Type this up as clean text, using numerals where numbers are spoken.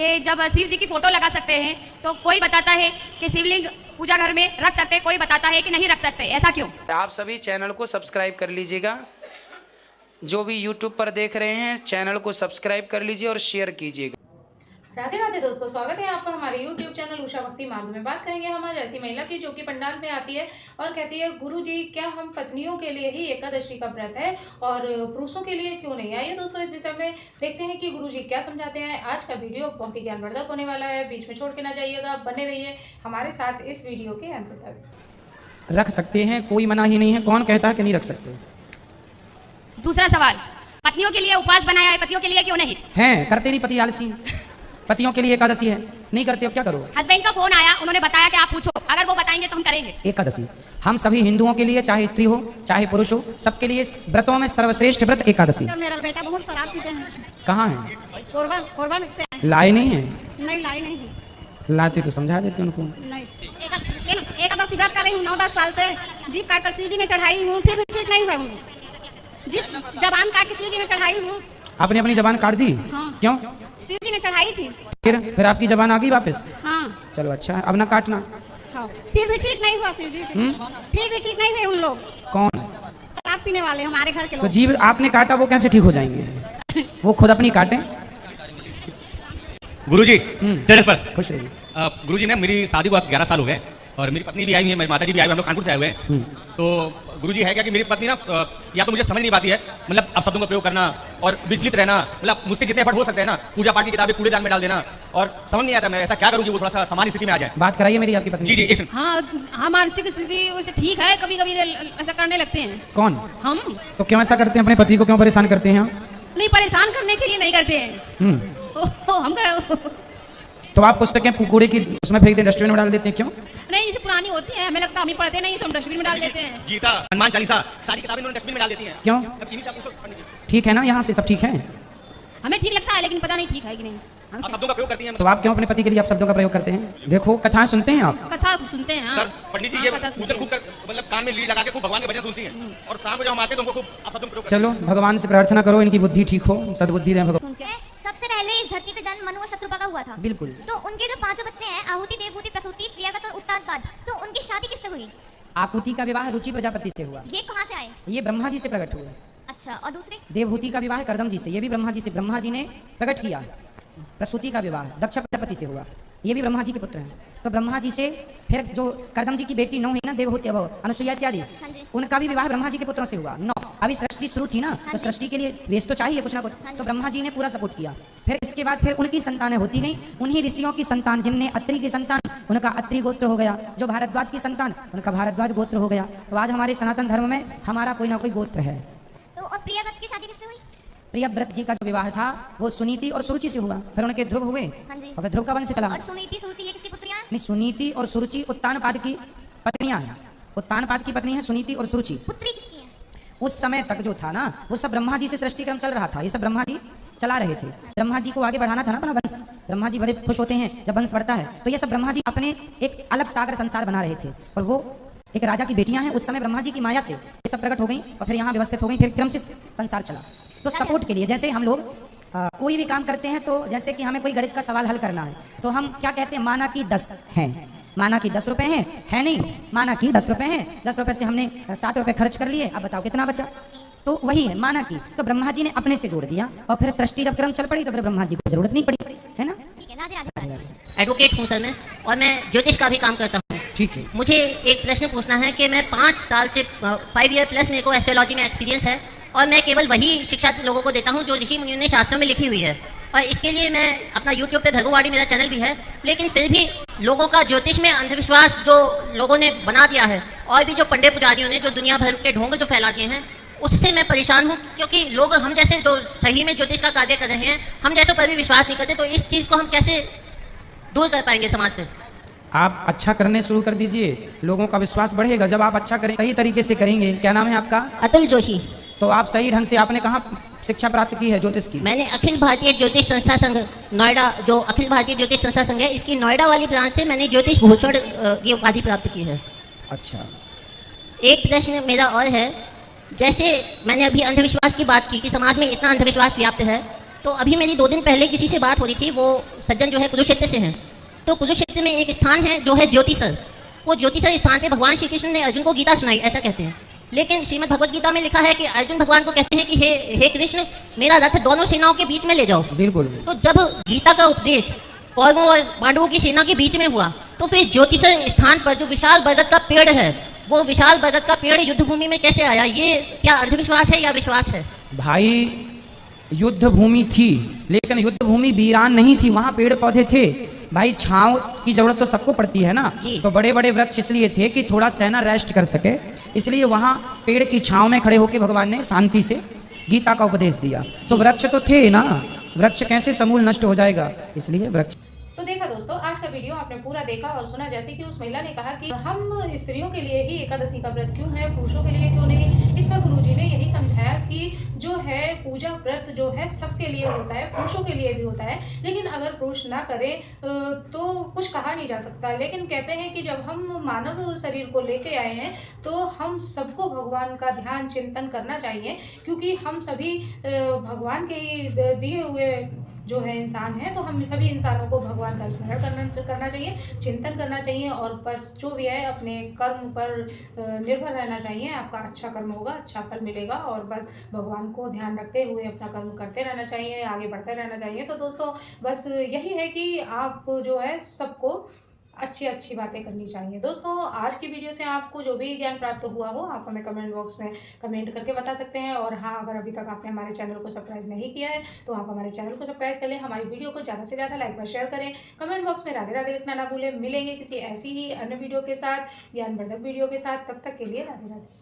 कि जब शिव जी की फोटो लगा सकते हैं तो कोई बताता है कि शिवलिंग पूजा घर में रख सकते, कोई बताता है कि नहीं रख सकते, ऐसा क्यों? आप सभी चैनल को सब्सक्राइब कर लीजिएगा। जो भी यूट्यूब पर देख रहे हैं चैनल को सब्सक्राइब कर लीजिए और शेयर कीजिएगा। राधे राधे दोस्तों, स्वागत है आपका हमारे YouTube चैनल उषा भक्ति मार्ग में। बात करेंगे हम आज ऐसी महिला की जो कि पंडाल में आती है और कहती है, गुरुजी क्या हम पत्नियों के लिए ही एकादशी का व्रत है और पुरुषों के लिए क्यों नहीं? आइए दोस्तों इस विषय में देखते हैं कि गुरुजी क्या समझाते हैं। आज का वीडियो बहुत ही ज्ञानवर्धक होने वाला है, बीच में छोड़ के ना जाइएगा, बने रहिए हमारे साथ इस वीडियो के अंत तक। रख सकते हैं, कोई मना ही नहीं है। कौन कहता है कि नहीं रख सकते? दूसरा सवाल, पत्नियों के लिए उपवास बनाया है, पतियों के लिए क्यों नहीं? हैं, करते नहीं पति आलसी। पतियों के लिए एकादशी है, नहीं करते अब क्या करो? हस्बैंड का फोन आया, उन्होंने बताया कि आप पूछो, अगर वो बताएंगे तो हम करेंगे। एकादशी हम सभी हिंदुओं के लिए, चाहे स्त्री हो चाहे पुरुष हो, सबके लिए व्रतों में सर्वश्रेष्ठ व्रत एकादशी। मेरा बेटा बहुत शराब पीते हैं। कहाँ है? कोरबा से लाए नहीं है? नहीं लाई नहीं लाते तो समझा देते उनको। नहीं। एकादशी व्रत कर रही हूँ 9-10 साल से। जीप काट कर शिव जी में चढ़ाई हूँ, फिर भी ठीक नहीं हुआ हूँ। जीप जबान काट के शिव जी में चढ़ाई हूँ। आपने अपनी जबान काट दी? हाँ। क्यों? शिव जी में चढ़ाई थी। फिर आपकी जबान आ गई वापस? हाँ। चलो अच्छा है, अब ना काटना। हाँ। फिर भी ठीक नहीं हुआ शिव जी। फिर भी ठीक नहीं हुए उन लोग। कौन? शराब पीने वाले हमारे घर के तो लोग। जीव आपने काटा, वो कैसे ठीक हो जाएंगे? वो खुद अपनी काटें। गुरुजी खुश रहिए। गुरुजी ने मेरी शादी को 11 साल हो गए और मेरी पत्नी भी आई हुई है, मेरी माता जी भी आई हुई है, हम लोग कानपुर से आए हुए हैं। तो गुरुजी है क्या कि मेरी पत्नी ना या तो मुझे समझ नहीं पाती है, मतलब अपशब्दों का प्रयोग करना और विचलित रहना, मतलब मुझसे जितने एफर्ट हो सकते हैं ना, पूजा पाठ की किताबें कूड़ेदान में डाल देना, और समझ नहीं आता मैं ऐसा क्या करूँ कि वो थोड़ा सा सामान्य स्थिति में आ जाए। बात कराइए मेरी आपकी पत्नी। जी जी, एक सेकंड। हाँ, मानसिक स्थिति वैसे ठीक है, कभी कभी ऐसा करने लगते हैं। कौन? हम तो क्यों ऐसा करते हैं? अपने पति को क्यों परेशान करते हैं? नहीं, परेशान करने के लिए नहीं करते हैं। हम तो आप पुस्तकें कूड़े की उसमें फेंक दें, डस्टबिन में डाल देते हैं, क्यों? नहीं, जैसे पुरानी होती है, हमें लगता है हम ही पढ़ते नहीं तो हम डस्टबिन में डाल देते हैं। गीता, हनुमान चालीसा, सारी किताबें इन्होंने डस्टबिन में डाल देती हैं। क्यों? अब इन्हीं से आप पूछो पंडित जी। ठीक है ना, यहाँ से सब ठीक है? हमें ठीक लगता है, लेकिन पता नहीं ठीक है कि नहीं। हम आप शब्दों का प्रयोग करती हैं तो आप क्यों अपने पति के लिए आप शब्दों का प्रयोग करते हैं? देखो, कथाएं सुनते हैं आप? कथा सुनते हैं। सर पंडित जी, ये पूजन खूब मतलब कान में लीड लगा के खूब भगवान के भजन सुनती हैं, और शाम को जब हम आते हैं तो हमको खूब अपशब्दों का प्रयोग। चलो भगवान से प्रार्थना करो, इनकी बुद्धि ठीक हो, सद्बुद्धि दें भगवान। सबसे पहले इस धरती पे जन्म मनु और शत्रुपा का हुआ था। बिल्कुल। तो उनके जो 5 बच्चे हैं, आहुति, देवहूति, प्रसूति, प्रियाव्रत और उत्तानपाद, तो उनकी शादी किससे हुई? आकुति का विवाह रुचि प्रजापति से हुआ। ये कहाँ से आए? ये ब्रह्मा जी से प्रकट हुए। अच्छा, और दूसरे? देवहूति का विवाह कर्दम जी से, ये भी ब्रह्मा जी से, ब्रह्मा जी ने प्रकट किया। प्रसूति का विवाह दक्ष प्रजापति से हुआ, ये भी ब्रह्मा जी के पुत्र हैं। तो ब्रह्मा जी से फिर जो कर्दम जी की बेटी 9 है ना, देवहूति, अनुसुईया इत्यादि, उनका भी विवाह ब्रह्मा जी के पुत्रों से हुआ। 9। अभी सृष्टि शुरू थी ना, तो सृष्टि के लिए वेश तो चाहिए कुछ ना कुछ, तो ब्रह्मा जी ने पूरा सपोर्ट किया। फिर इसके बाद फिर उनकी संतानें होती गई, उन्हीं ऋषियों की संतान, जिनने अत्रि की संतान, उनका अत्रि गोत्र हो गया। जो भारद्वाज की संतान, उनका भारद्वाज गोत्र हो गया। तो आज हमारे सनातन धर्म में हमारा कोई ना कोई गोत्र है। तो और प्रियाव्रत की शादी किससे हुई? प्रियव्रत जी का जो विवाह था वो सुनीति और सुरुचि से हुआ। फिर उनके ध्रुव हुए और फिर ध्रुव का वंश चला। और सुनीति, सुरुचि ये किसकी पुत्रियां हैं? नहीं, सुनीति और सुरुचि उत्तानपाद की पत्नियां हैं। उत्तानपाद की पत्नी है सुनीति और सुरुचि। पुत्री किसकी है? उस समय तक जो था ना, वो सब ब्रह्मा जी से सृष्टि क्रम चल रहा था, ये सब ब्रह्मा जी चला रहे थे। ब्रह्मा जी को आगे बढ़ाना था ना अपना वंश। ब्रह्मा जी बड़े खुश होते हैं जब वंश बढ़ता है, तो ये सब ब्रह्मा जी अपने एक अलग सागर संसार बना रहे थे। और वो एक राजा की बेटियां हैं, उस समय ब्रह्मा जी की माया से ये सब प्रकट हो गई और फिर यहाँ व्यवस्थित हो गई, फिर क्रम से संसार चला। तो सपोर्ट के लिए, जैसे हम लोग कोई भी काम करते हैं, तो जैसे कि हमें कोई गणित का सवाल हल करना है, तो हम क्या कहते हैं? माना कि 10 हैं, माना कि 10 रुपए हैं, है नहीं, माना कि 10 रुपए हैं, 10 रुपए से हमने 7 रुपए खर्च कर लिए, अब बताओ कितना बचा? तो वही है माना कि। तो ब्रह्मा जी ने अपने से जोड़ दिया और फिर सृष्टि जब क्रम चल पड़ी तो फिर ब्रह्मा जी को जरूरत नहीं पड़ी, है ना? ठीक है, राधे राधे। एडवोकेट हूँ सर मैं, और मैं ज्योतिष का भी काम करता हूँ। ठीक है। मुझे एक प्रश्न पूछना है कि मैं 5 साल से 5 ईयर प्लस मेरे को एस्ट्रोलॉजी में एक्सपीरियंस है, और मैं केवल वही शिक्षा लोगों को देता हूँ जो ऋषि मुनियों ने शास्त्रों में लिखी हुई है। और इसके लिए मैं अपना यूट्यूब पे धर्मवाड़ी मेरा चैनल भी है, लेकिन फिर भी लोगों का ज्योतिष में अंधविश्वास जो लोगों ने बना दिया है, और भी जो पंडित पुजारियों ने जो दुनिया भर के ढोंग जो फैला दिए हैं, उससे मैं परेशान हूँ। क्योंकि लोग हम जैसे जो सही में ज्योतिष का कार्य कर रहे हैं, हम जैसों पर भी विश्वास नहीं करते, तो इस चीज़ को हम कैसे दूर कर पाएंगे समाज से? आप अच्छा करने शुरू कर दीजिए, लोगों का विश्वास बढ़ेगा। जब आप अच्छा करें, सही तरीके से करेंगे। क्या नाम है आपका? अतुल जोशी। तो आप सही ढंग से, आपने कहाँ शिक्षा प्राप्त की है ज्योतिष की? मैंने अखिल भारतीय ज्योतिष संस्था संघ नोएडा, जो अखिल भारतीय ज्योतिष संस्था संघ है, इसकी नोएडा वाली ब्रांच से मैंने ज्योतिष भूषण की उपाधि प्राप्त की है। अच्छा। एक प्रश्न मेरा और है, जैसे मैंने अभी अंधविश्वास की बात की कि समाज में इतना अंधविश्वास व्याप्त है, तो अभी मेरी 2 दिन पहले किसी से बात हो रही थी, वो सज्जन जो है कुरुक्षेत्र से हैं। तो कुरुक्षेत्र में एक स्थान है जो है ज्योतिसर। वो ज्योतिसर स्थान पे भगवान श्री कृष्ण ने अर्जुन को गीता सुनाई, ऐसा कहते हैं। लेकिन श्रीमद् भगवत गीता में लिखा है कि अर्जुन भगवान को कहते हैं कि हे कृष्ण, मेरा रथ दोनों सेनाओं के बीच में ले जाओ। बिल्कुल। तो जब गीता का उपदेश कौरवों और पांडवों की सेना के बीच में हुआ, तो फिर ज्योतिसर स्थान पर जो विशाल बरगद का पेड़ है, वो विशाल बरगद का पेड़ युद्ध भूमि में कैसे आया? ये क्या अंधविश्वास है या विश्वास है? भाई युद्ध भूमि थी, लेकिन युद्ध भूमि वीरान नहीं थी, वहाँ पेड़ पौधे थे। भाई छांव की जरूरत तो सबको पड़ती है ना, तो बड़े बड़े वृक्ष इसलिए थे कि थोड़ा सेना रेस्ट कर सके, इसलिए वहाँ पेड़ की छांव में खड़े होकर भगवान ने शांति से गीता का उपदेश दिया। तो वृक्ष तो थे ना, वृक्ष कैसे समूल नष्ट हो जाएगा, इसलिए वृक्ष। तो देखा दोस्तों, आज का वीडियो आपने पूरा देखा और सुना। जैसे कि उस महिला ने कहा कि हम स्त्रियों के लिए ही एकादशी का व्रत क्यों है, पुरुषों के लिए क्यों नहीं। इस पर गुरुजी ने यही समझाया कि जो है पूजा व्रत जो है सबके लिए होता है, पुरुषों के लिए भी होता है, लेकिन अगर पुरुष ना करे तो कुछ कहा नहीं जा सकता। लेकिन कहते हैं कि जब हम मानव शरीर को लेके आए हैं तो हम सबको भगवान का ध्यान चिंतन करना चाहिए, क्योंकि हम सभी भगवान के ही दिए हुए जो है इंसान है। तो हम सभी इंसानों को भगवान का स्मरण करना चाहिए, चिंतन करना चाहिए, और बस जो भी है अपने कर्म पर निर्भर रहना चाहिए। आपका अच्छा कर्म होगा, अच्छा फल मिलेगा, और बस भगवान को ध्यान रखते हुए अपना कर्म करते रहना चाहिए, आगे बढ़ते रहना चाहिए। तो दोस्तों बस यही है कि आप जो है सबको अच्छी बातें करनी चाहिए। दोस्तों आज की वीडियो से आपको जो भी ज्ञान प्राप्त हुआ हो, आप हमें कमेंट बॉक्स में कमेंट करके बता सकते हैं। और हाँ, अगर अभी तक आपने हमारे चैनल को सब्सक्राइब नहीं किया है तो आप हमारे चैनल को सब्सक्राइब कर लें, हमारी वीडियो को ज़्यादा से ज़्यादा लाइक व शेयर करें, कमेंट बॉक्स में राधे राधे लिखना ना भूलें। मिलेंगे किसी ऐसी ही अन्य वीडियो के साथ, ज्ञानवर्धक वीडियो के साथ, तब तक के लिए राधे राधे।